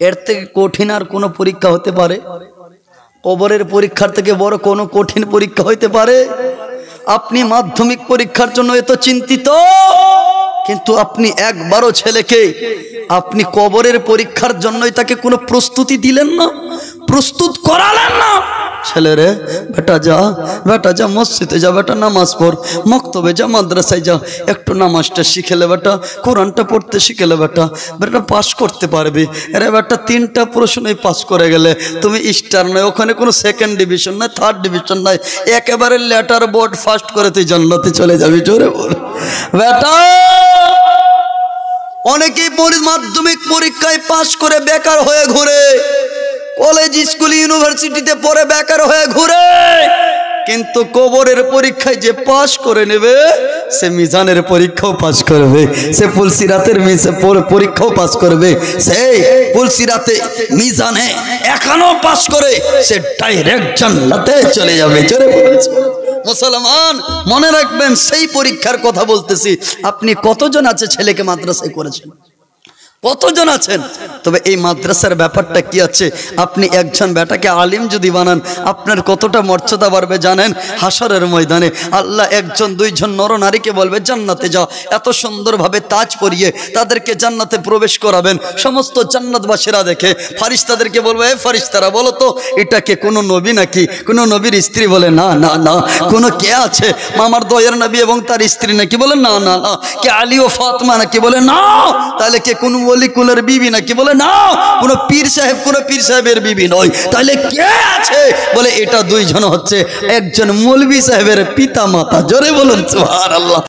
এর থেকে কঠিন আর কোনো পরীক্ষা হতে পারে? কবরের পরীক্ষার থেকে বড় কোনো কঠিন পরীক্ষা হইতে পারে? আপনি মাধ্যমিক পরীক্ষার জন্য এত চিন্তিত, কিন্তু আপনি একবারও ছেলেকে আপনি কবরের পরীক্ষার জন্যই তাকে কোনো প্রস্তুতি দিলেন না, প্রস্তুত করালেন না। ছেলেরে বেটা যা মসজিদে যা, বেটা নামাজ পড়, মক্তবে যা, মাদ্রাসায় যা, একটু নামাজটা শিখেলে বেটা, কোরআনটা পড়তে শিখেলে বেটা, বেটা পাস করতে পারবে। আরে বেটা 3টা প্রশ্নই পাস করে গেলে তুমি স্টার নয়, ওখানে কোনো সেকেন্ড ডিভিশন নয়, থার্ড ডিভিশন নয়, একেবারে লেটার বোর্ড ফার্স্ট করে তুই জান্নাতে চলে যাবি। জোরে বল বেটা। অনেকেই মাধ্যমিক পরীক্ষায় পাস করে বেকার হয়ে ঘুরে, কলেজ স্কুল ইউনিভার্সিটিতে পড়ে বেকার হয়ে ঘুরে, কিন্তু কবরের পরীক্ষায় যে পাস করে নেবে সে মিজানের পরীক্ষাও পাস করবে, সে পুলসিরাতের পরীক্ষাও পাস করবে, সেই পুলসিরাতে মিজানে এখনো পাস করে সে ডাইরেক্ট জান্নাতে চলে যাবে। জোরে বলেছে মুসলমান, মনে রাখবেন সেই পরীক্ষার কথা বলতেছি। আপনি কতজন আছে ছেলেকে মাদ্রাসায় করেছেন? কতজন আছেন? তবে এই মাদ্রাসার ব্যাপারটা কি আছে, আপনি একজন বেটাকে আলিম যদি বানান আপনার কতটা মর্যাদা বাড়বে জানেন? হাসরের ময়দানে আল্লাহ 1-2 নরনারীকে বলবে জান্নাতে যাও, এত সুন্দরভাবে তাজ পরিয়ে তাদেরকে জান্নাতে প্রবেশ করাবেন। সমস্ত জান্নাতবাসীরা দেখে ফারিস্তাদেরকে বলবে, এ ফারিস্তারা বলো তো এটাকে কোনো নবী নাকি কোনো নবীর স্ত্রী? বলে না না না। কোনো কে আছে? আমার দয়ার নবী এবং তার স্ত্রী নাকি? বলে না না না। কে আলী ও ফাতেমা নাকি? বলে না। তাহলে কে কোন কুলের বিবি নাকি? বলে না। কোন পীর সাহেবের বিবি নয়। তাহলে কে আছে? বলে এটা 2 জন হচ্ছে একজন মৌলভী সাহেবের পিতা মাতা। জোরে বলুন সুবহানাল্লাহ।